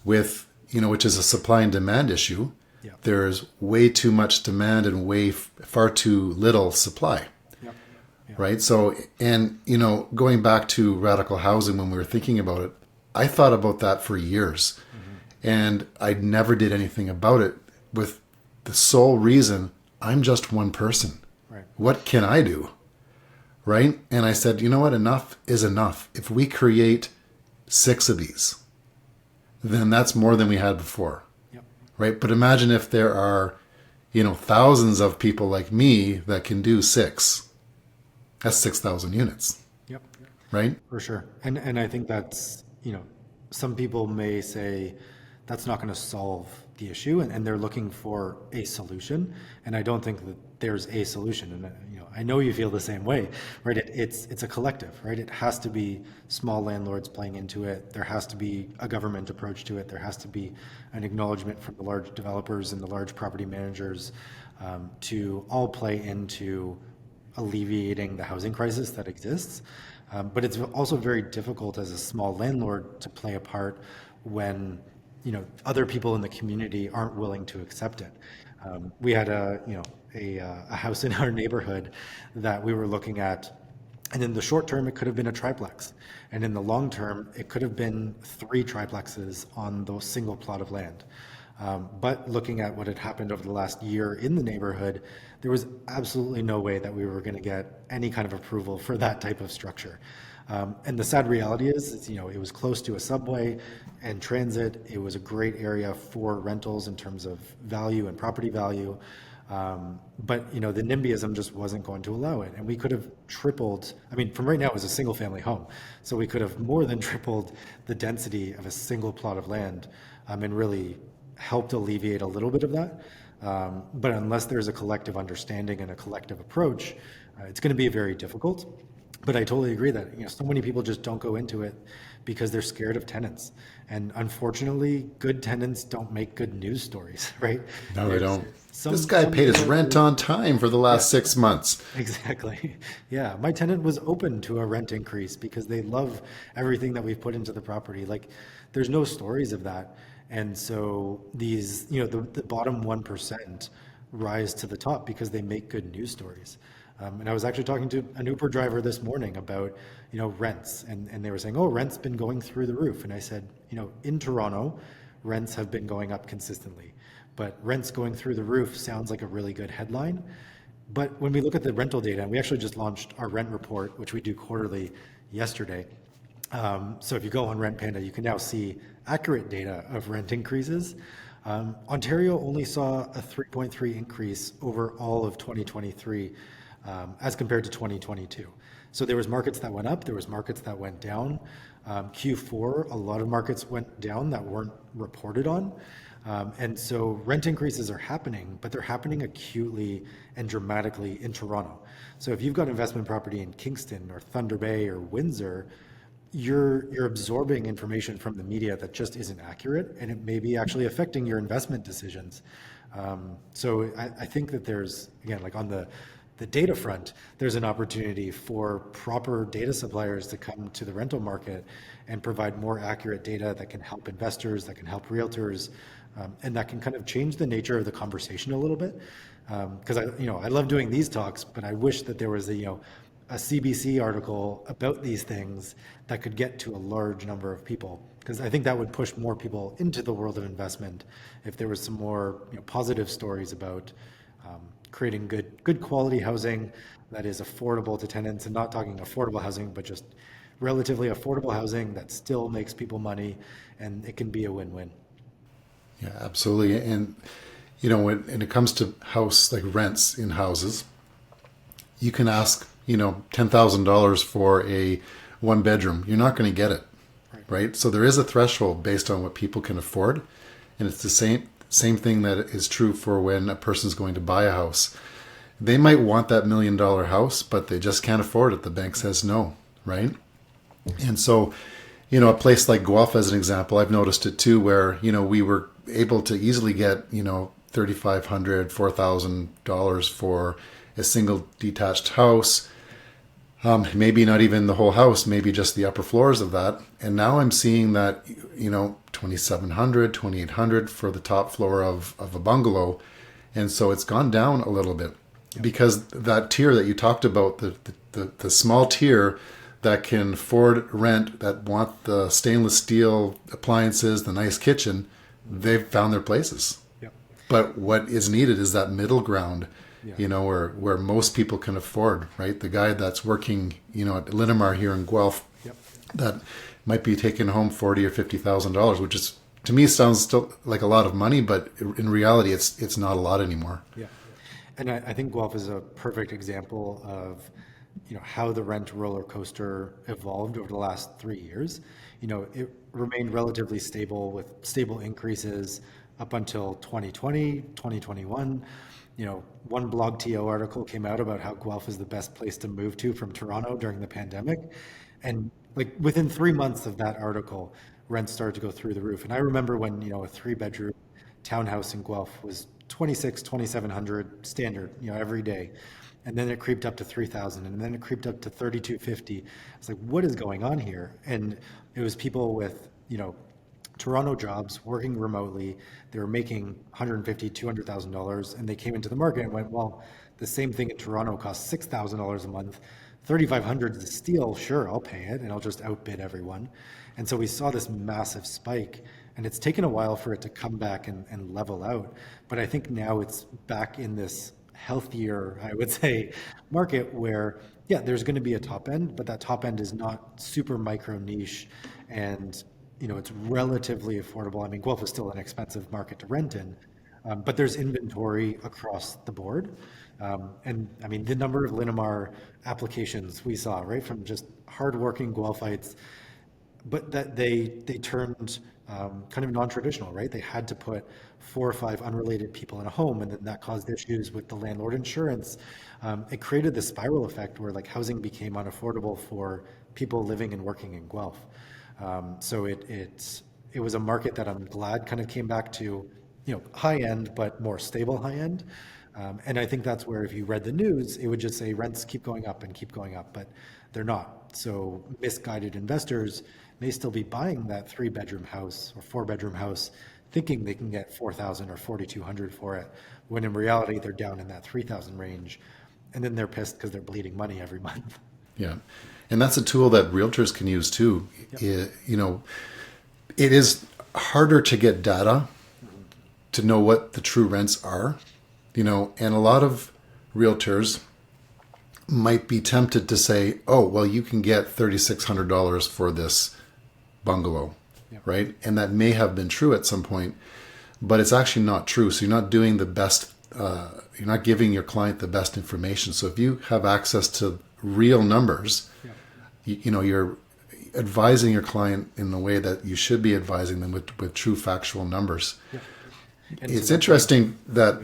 with, which is a supply and demand issue. Yeah. There's way too much demand and far too little supply. Yeah. Right. So, and, going back to radical housing, when we were thinking about it, I thought about that for years, and I never did anything about it, with the sole reason I'm just one person. Right. What can I do? Right. And I said, you know what? Enough is enough. If we create 6 of these, then that's more than we had before. Yep. Right. But imagine if there are, thousands of people like me that can do 6. That's 6,000 units. Yep. Right? For sure. And I think that's, some people may say that's not going to solve the issue, and they're looking for a solution. And I don't think that there's a solution. And, I know you feel the same way, right? It's a collective, right? It has to be small landlords playing into it. There has to be a government approach to it. There has to be an acknowledgement from the large developers and the large property managers. to all play into alleviating the housing crisis that exists. But it's also very difficult as a small landlord to play a part when other people in the community aren't willing to accept it. We had a house in our neighborhood that we were looking at, and in the short term, it could have been a triplex. And in the long term, it could have been three triplexes on the single plot of land. But looking at what had happened over the last year in the neighborhood, there was absolutely no way that we were going to get any kind of approval for that type of structure. And the sad reality is, it was close to a subway and transit. It was a great area for rentals in terms of value and property value. But the NIMBYism just wasn't going to allow it. And we could have tripled, I mean, from right now it was a single family home. So we could have more than tripled the density of a single plot of land, and really helped alleviate a little bit of that. But unless there's a collective understanding and a collective approach, it's going to be very difficult. But I totally agree that so many people just don't go into it because they're scared of tenants. And unfortunately, good tenants don't make good news stories, right? No, they don't. Some- This guy some paid his tenants- rent on time for the last 6 months. Exactly. Yeah. My tenant was open to a rent increase because they love everything that we've put into the property. Like, there's no stories of that. And so these, the bottom 1% rise to the top because they make good news stories. And I was actually talking to an Uber driver this morning about, rents, and they were saying, oh, rent's been going through the roof. And I said, in Toronto, rents have been going up consistently, but rents going through the roof sounds like a really good headline. But when we look at the rental data, and we actually just launched our rent report, which we do quarterly yesterday. So if you go on Rent Panda, you can now see accurate data of rent increases. Ontario only saw a 3.3 increase over all of 2023 as compared to 2022. So there was markets that went up, there was markets that went down. Q4, a lot of markets went down that weren't reported on. And so rent increases are happening, but they're happening acutely and dramatically in Toronto. So if you've got investment property in Kingston or Thunder Bay or Windsor, you're absorbing information from the media that just isn't accurate, and it may be actually affecting your investment decisions. So I think that there's, again, like on the data front, there's an opportunity for proper data suppliers to come to the rental market and provide more accurate data that can help investors, that can help realtors, and that can kind of change the nature of the conversation a little bit. Because I love doing these talks, but I wish that there was a CBC article about these things that could get to a large number of people, because I think that would push more people into the world of investment if there was some more positive stories about creating good quality housing that is affordable to tenants, and not talking affordable housing, but just relatively affordable housing that still makes people money, and it can be a win-win. Yeah, absolutely. And when it comes to house like rents in houses, you can ask $10,000 for a one bedroom. You're not going to get it, right? So there is a threshold based on what people can afford, and it's the same thing that is true for when a person's going to buy a house. They might want that $1 million house, but they just can't afford it. The bank says no, right? And so, a place like Guelph, as an example, I've noticed it too, where we were able to easily get $3,500, $4,000 for a single detached house. Maybe not even the whole house, maybe just the upper floors of that. And now I'm seeing that, $2,700, $2,800 for the top floor of a bungalow. And so it's gone down a little bit because that tier that you talked about, the small tier that can afford rent, that want the stainless steel appliances, the nice kitchen, they've found their places. Yep. But what is needed is that middle ground. Yeah. Where most people can afford, right? The guy that's working, at Linamar here in Guelph, Yep. that might be taking home $40,000 or $50,000, which is, to me, sounds still like a lot of money, but in reality, it's not a lot anymore. Yeah. And I think Guelph is a perfect example of, how the rent roller coaster evolved over the last 3 years. It remained relatively stable with stable increases up until 2020, 2021. One blog TO article came out about how Guelph is the best place to move to from Toronto during the pandemic. And like within 3 months of that article, rents started to go through the roof. And I remember when, a 3-bedroom townhouse in Guelph was 2,700 standard, every day. And then it creeped up to 3,000, and then it creeped up to 3,250. It's like, what is going on here? And it was people with, Toronto jobs working remotely. They were making $150,000, $200,000, and they came into the market and went, well, the same thing in Toronto costs $6,000 a month. 3,500 is steel. Sure, I'll pay it, and I'll just outbid everyone. And so we saw this massive spike, and it's taken a while for it to come back and level out. But I think now it's back in this healthier, I would say, market where, yeah, there's going to be a top end, but that top end is not super micro niche, and it's relatively affordable. I mean, Guelph is still an expensive market to rent in, but there's inventory across the board. And I mean, the number of Linamar applications we saw, right, from just hardworking Guelphites, but that they turned kind of non-traditional, right? They had to put 4 or 5 unrelated people in a home, and then that caused issues with the landlord insurance. It created this spiral effect where like housing became unaffordable for people living and working in Guelph. So it was a market that I'm glad kind of came back to, high end, but more stable high end. And I think that's where if you read the news, it would just say rents keep going up and keep going up, but they're not. So misguided investors may still be buying that 3-bedroom house or 4-bedroom house, thinking they can get 4,000 or 4,200 for it, when in reality they're down in that 3,000 range, and then they're pissed because they're bleeding money every month. Yeah. And that's a tool that realtors can use too. Yep. It is harder to get data to know what the true rents are, and a lot of realtors might be tempted to say, oh, well, you can get $3,600 for this bungalow, yep, right? And that may have been true at some point, but it's actually not true. So you're not doing the best, you're not giving your client the best information. So if you have access to real numbers, yep, you're advising your client in the way that you should be advising them with true factual numbers. Yep. It's interesting that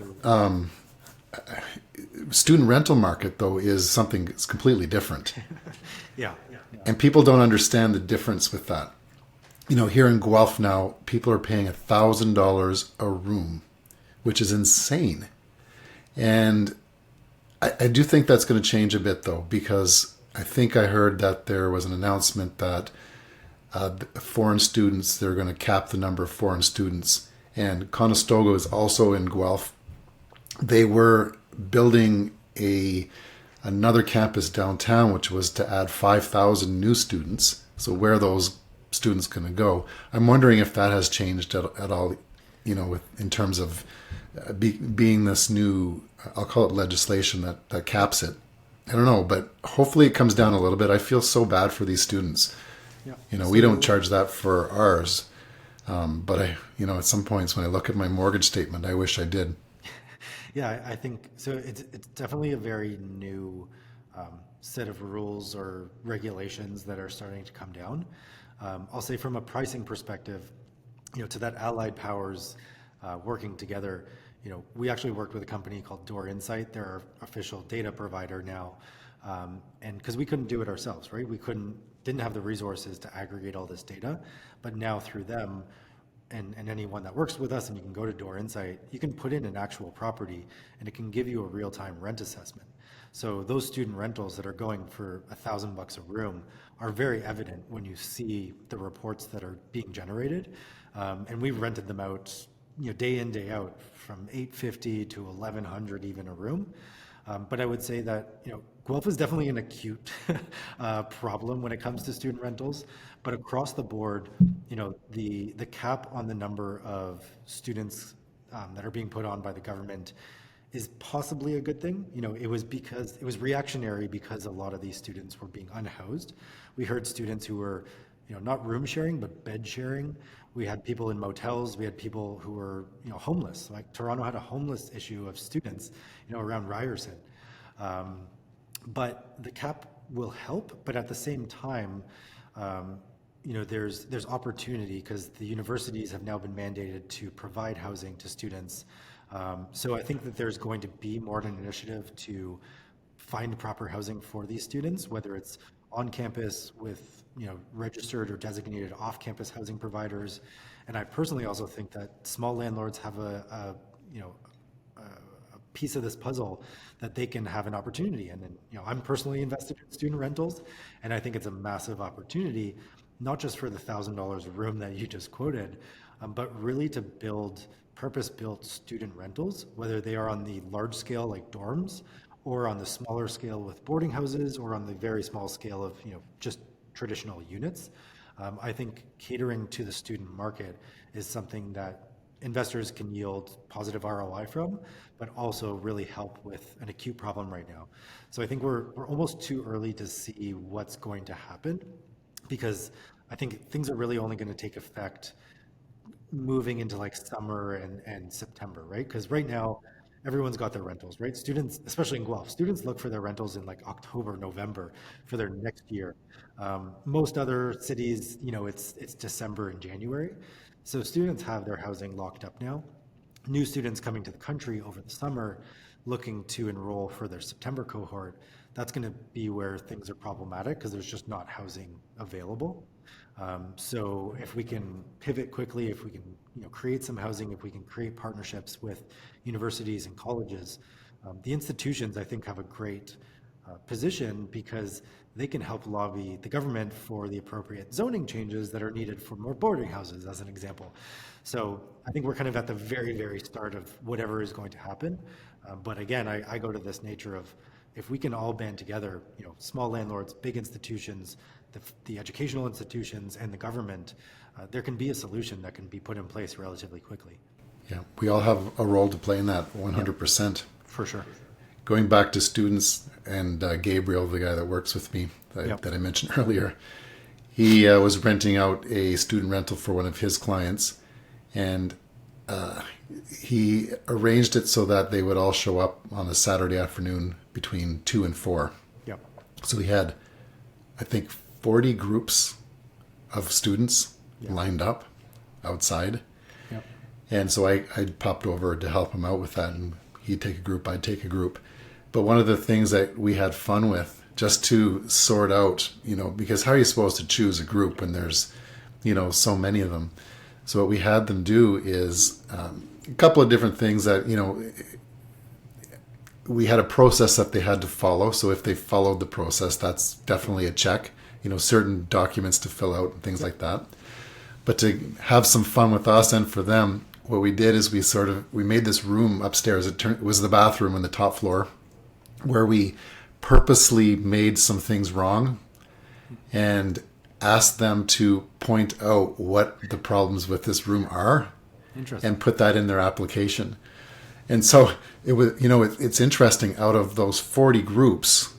student rental market, though, is something that's completely different. Yeah. And people don't understand the difference with that. Here in Guelph now, people are paying $1,000 a room, which is insane. And I do think that's going to change a bit, though, because I think I heard that there was an announcement that foreign students, they're going to cap the number of foreign students. And Conestoga is also in Guelph. They were building another campus downtown, which was to add 5,000 new students. So where are those students going to go? I'm wondering if that has changed at all, in terms of being this new, I'll call it legislation that caps it. I don't know, but hopefully it comes down a little bit. I feel so bad for these students. Yeah. We don't charge that for ours. But at some points when I look at my mortgage statement, I wish I did. Yeah, I think so. It's definitely a very new set of rules or regulations that are starting to come down. I'll say from a pricing perspective, to that allied powers working together, we actually worked with a company called Door Insight. They're our official data provider now. And because we couldn't do it ourselves, right? We didn't have the resources to aggregate all this data, but now through them and anyone that works with us, and you can go to Door Insight, you can put in an actual property and it can give you a real-time rent assessment. So those student rentals that are going for $1,000 a room are very evident when you see the reports that are being generated. And we've rented them out, day in, day out, from $850 to $1,100 even a room. But I would say that, Guelph is definitely an acute problem when it comes to student rentals. But across the board, the cap on the number of students that are being put on by the government is possibly a good thing. It was reactionary because a lot of these students were being unhoused. We heard students who were, not room sharing, but bed sharing. We had people in motels. We had people who were, homeless. Like Toronto had a homeless issue of students, around Ryerson. But the cap will help, but at the same time, there's opportunity because the universities have now been mandated to provide housing to students. So I think that there's going to be more of an initiative to find proper housing for these students, whether it's on campus with registered or designated off-campus housing providers. And I personally also think that small landlords have a piece of this puzzle that they can have an opportunity in. And, I'm personally invested in student rentals, and I think it's a massive opportunity, not just for the $1,000 a room that you just quoted, but really to build purpose-built student rentals, whether they are on the large scale like dorms, or on the smaller scale with boarding houses, or on the very small scale of just traditional units. I think catering to the student market is something that investors can yield positive ROI from, but also really help with an acute problem right now. So I think we're almost too early to see what's going to happen, because I think things are really only going to take effect moving into like summer and September, right? Because right now, everyone's got their rentals, right? Students, especially in Guelph, students look for their rentals in like October, November for their next year. Most other cities, it's December and January. So students have their housing locked up now. New students coming to the country over the summer looking to enroll for their September cohort, that's going to be where things are problematic because there's just not housing available. So if we can pivot quickly, if we can create some housing, if we can create partnerships with universities and colleges, the institutions I think have a great position because they can help lobby the government for the appropriate zoning changes that are needed for more boarding houses, as an example. So I think we're kind of at the very, very start of whatever is going to happen. But again, I go to this nature of if we can all band together, small landlords, big institutions, the educational institutions, and the government, there can be a solution that can be put in place relatively quickly. Yeah, we all have a role to play in that, 100%. For sure. Going back to students and Gabriel, the guy that works with me that I mentioned earlier, he was renting out a student rental for one of his clients, and he arranged it so that they would all show up on a Saturday afternoon between 2 and 4. Yep. So he had, I think, 40 groups of students lined up outside. Yep. And so I popped over to help him out with that, and he'd take a group, I'd take a group. But one of the things that we had fun with, just to sort out, because how are you supposed to choose a group when there's, so many of them? So what we had them do is a couple of different things that, we had a process that they had to follow. So if they followed the process, that's definitely a check, certain documents to fill out and things like that. But to have some fun with us and for them, what we did is we made this room upstairs. It was the bathroom on the top floor where we purposely made some things wrong and asked them to point out what the problems with this room are and put that in their application. And so it was, it's interesting. Out of those 40 groups,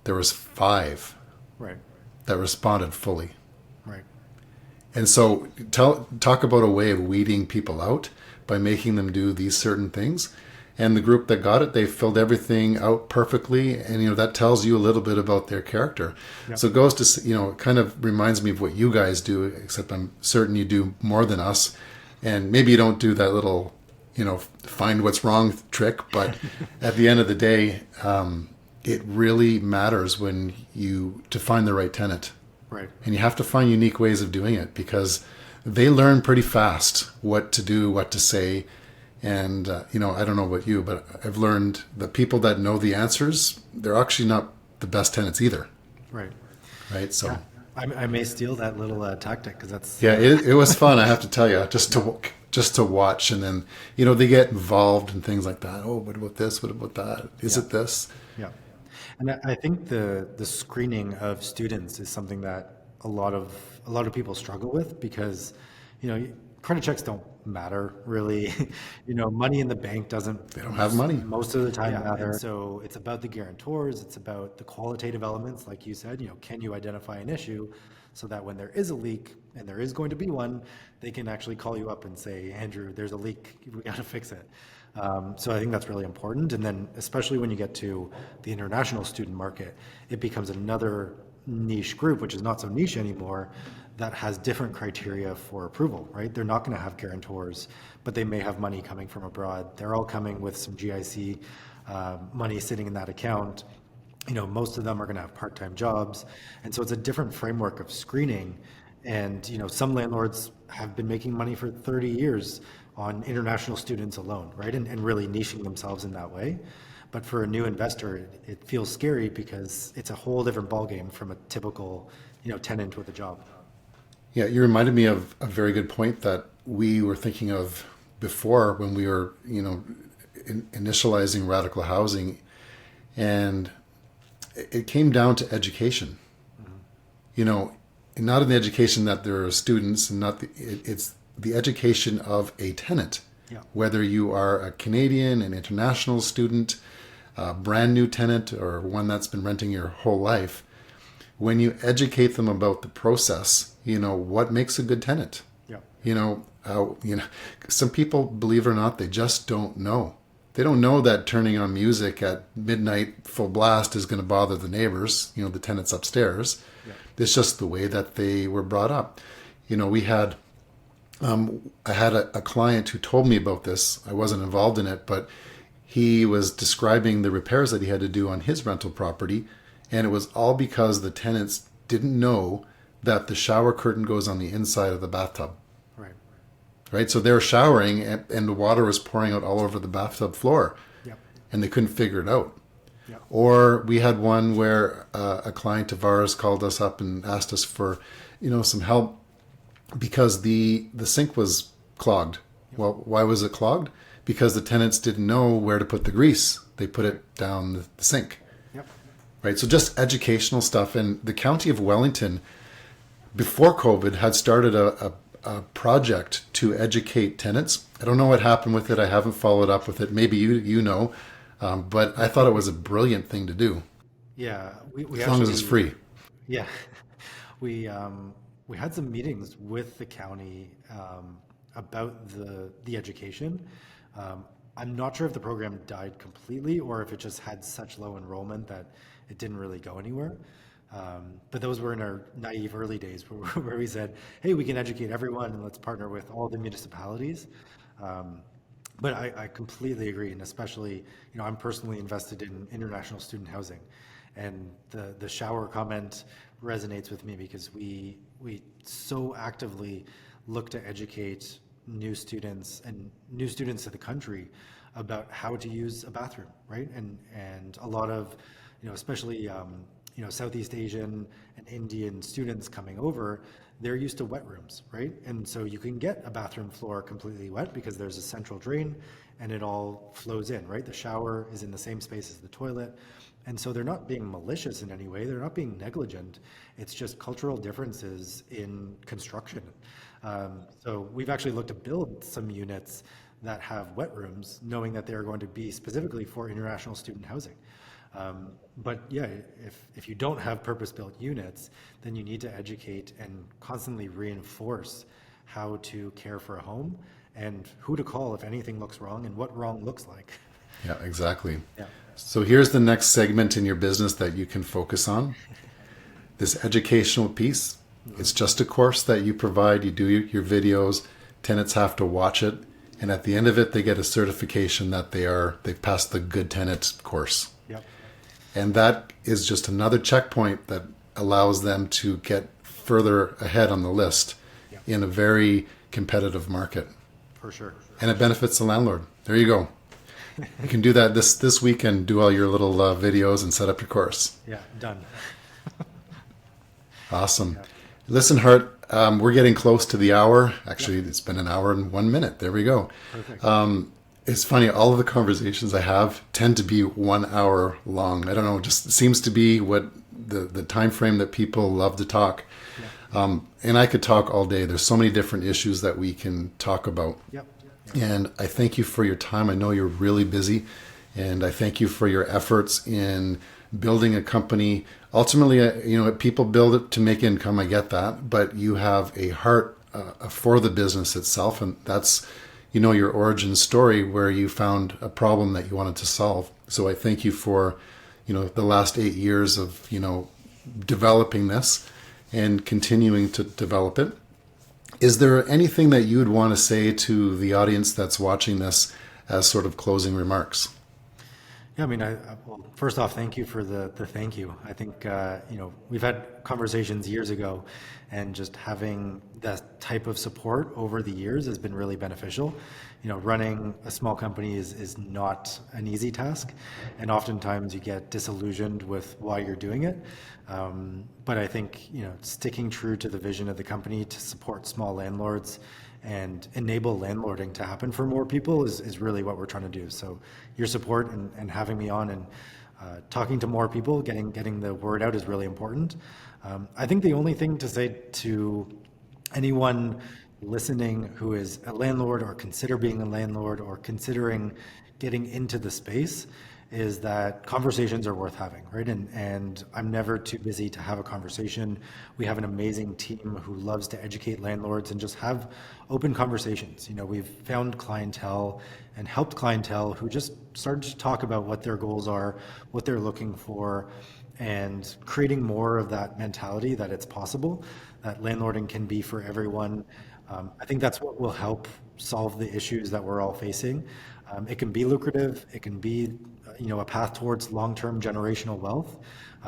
there was 5 that responded fully. Right. And so talk about a way of weeding people out by making them do these certain things. And the group that got it, they filled everything out perfectly. And, that tells you a little bit about their character. Yep. So it goes to, it kind of reminds me of what you guys do, except I'm certain you do more than us. And maybe you don't do that little, find what's wrong trick. But at the end of the day, it really matters to find the right tenant. Right. And you have to find unique ways of doing it because they learn pretty fast what to do, what to say. And, I don't know about you, but I've learned the people that know the answers, they're actually not the best tenants either. Right. Right. So yeah. I may steal that little tactic because that's. Yeah, it was fun. I have to tell you, just to watch. And then, they get involved in things like that. Oh, what about this? What about that? Is it this? Yeah. And I think the screening of students is something that a lot of people struggle with because, credit checks don't matter really. Money in the bank doesn't. They don't have money most of the time matter. And so it's about the guarantors. It's about the qualitative elements, like you said. Can you identify an issue so that when there is a leak, and there is going to be one, they can actually call you up and say, Andrew, there's a leak. We got to fix it. So I think that's really important. And then especially when you get to the international student market, it becomes another niche group, which is not so niche anymore, that has different criteria for approval, right? They're not going to have guarantors, but they may have money coming from abroad. They're all coming with some GIC money sitting in that account. Most of them are going to have part-time jobs. And so it's a different framework of screening. And, some landlords have been making money for 30 years on international students alone, right? And really niching themselves in that way. But for a new investor, it feels scary because it's a whole different ballgame from a typical, tenant with a job. Yeah, you reminded me of a very good point that we were thinking of before when we were, initializing radical housing, and it came down to education. Not in the education that there are students, and it's the education of a tenant. Yeah. Whether you are a Canadian, an international student, a brand new tenant, or one that's been renting your whole life, when you educate them about the process, what makes a good tenant. Yeah. Some people, believe it or not, they just don't know. They don't know that turning on music at midnight full blast is going to bother the neighbors, the tenants upstairs. Yeah. It's just the way that they were brought up. We had, I had a client who told me about this. I wasn't involved in it, but he was describing the repairs that he had to do on his rental property. And it was all because the tenants didn't know that the shower curtain goes on the inside of the bathtub. Right. So they were showering and the water was pouring out all over the bathtub floor. Yep. And they couldn't figure it out. Yep. Or we had one where a client of ours called us up and asked us for, some help because the sink was clogged. Yep. Well, why was it clogged? Because the tenants didn't know where to put the grease. They put it down the sink. Yep. Right. So just educational stuff. And the County of Wellington, before COVID, had started a project to educate tenants. I don't know what happened with it. I haven't followed up with it. Maybe you know, but I thought it was a brilliant thing to do. Yeah, as long as it's free. Yeah, we had some meetings with the county about the education. I'm not sure if the program died completely or if it just had such low enrollment that it didn't really go anywhere. But those were in our naive early days where we said, hey, we can educate everyone and let's partner with all the municipalities. But I completely agree. And especially, I'm personally invested in international student housing. And the shower comment resonates with me because we so actively look to educate new students to the country about how to use a bathroom, right? And a lot of, especially Southeast Asian and Indian students coming over, they're used to wet rooms, right? And so you can get a bathroom floor completely wet because there's a central drain and it all flows in, right? The shower is in the same space as the toilet. And so they're not being malicious in any way. They're not being negligent. It's just cultural differences in construction. So we've actually looked to build some units that have wet rooms, knowing that they are going to be specifically for international student housing. But yeah, if you don't have purpose-built units, then you need to educate and constantly reinforce how to care for a home and who to call if anything looks wrong and what wrong looks like. Yeah, exactly. Yeah. So here's the next segment in your business that you can focus on. This educational piece. It's just a course that you provide. You do your videos. Tenants have to watch it. And at the end of it, they get a certification that they've passed the Good Tenant course. Yep. And that is just another checkpoint that allows them to get further ahead on the list in a very competitive market. For sure. And it benefits the landlord. There you go. You can do that this weekend, do all your little videos and set up your course. Yeah, done. Awesome. Yeah. Listen, Hart, we're getting close to the hour. Actually, It's been an hour and 1 minute. There we go. Perfect. It's funny, all of the conversations I have tend to be 1 hour long. I don't know, it just seems to be what the time frame that people love to talk. Yeah. And I could talk all day. There's so many different issues that we can talk about. Yep. And I thank you for your time. I know you're really busy, and I thank you for your efforts in building a company. Ultimately, people build it to make income. I get that, but you have a heart for the business itself, and that's, your origin story where you found a problem that you wanted to solve. So I thank you for, the last 8 years of, developing this and continuing to develop it. Is there anything that you would want to say to the audience that's watching this as sort of closing remarks? Yeah, I mean, well, first off, thank you for the thank you. I think, we've had conversations years ago, and just having that type of support over the years has been really beneficial. Running a small company is not an easy task, and oftentimes you get disillusioned with why you're doing it. But I think, sticking true to the vision of the company to support small landlords and enable landlording to happen for more people is really what we're trying to do. So your support and having me on and talking to more people, getting the word out is really important. I think the only thing to say to anyone listening who is a landlord or consider being a landlord or considering getting into the space is that conversations are worth having, right? And I'm never too busy to have a conversation. We have an amazing team who loves to educate landlords and just have open conversations. We've found clientele and helped clientele who just started to talk about what their goals are, what they're looking for, and creating more of that mentality that it's possible, that landlording can be for everyone. I think that's what will help solve the issues that we're all facing. It can be lucrative, it can be a path towards long-term generational wealth,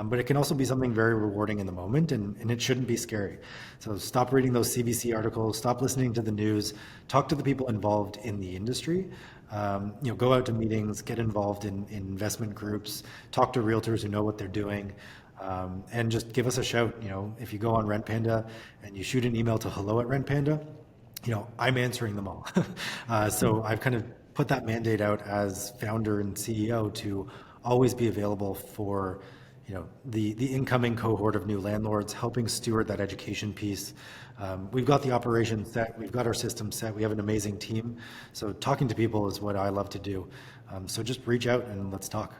but it can also be something very rewarding in the moment, and it shouldn't be scary. So stop reading those CBC articles, stop listening to the news, talk to the people involved in the industry. Go out to meetings, get involved in investment groups, talk to realtors who know what they're doing. And just give us a shout. If you go on Rent Panda and you shoot an email to hello@Rent Panda, I'm answering them all. So I've kind of put that mandate out as founder and CEO to always be available for the incoming cohort of new landlords, helping steward that education piece. We've got the operation set, we've got our system set, we have an amazing team. So talking to people is what I love to do. So just reach out and let's talk.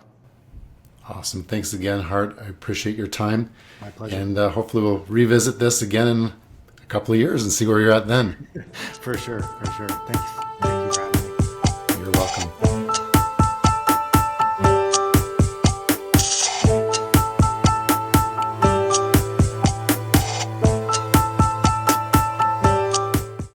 Awesome. Thanks again, Hart. I appreciate your time. My pleasure. And hopefully we'll revisit this again in a couple of years and see where you're at then. For sure. Thanks.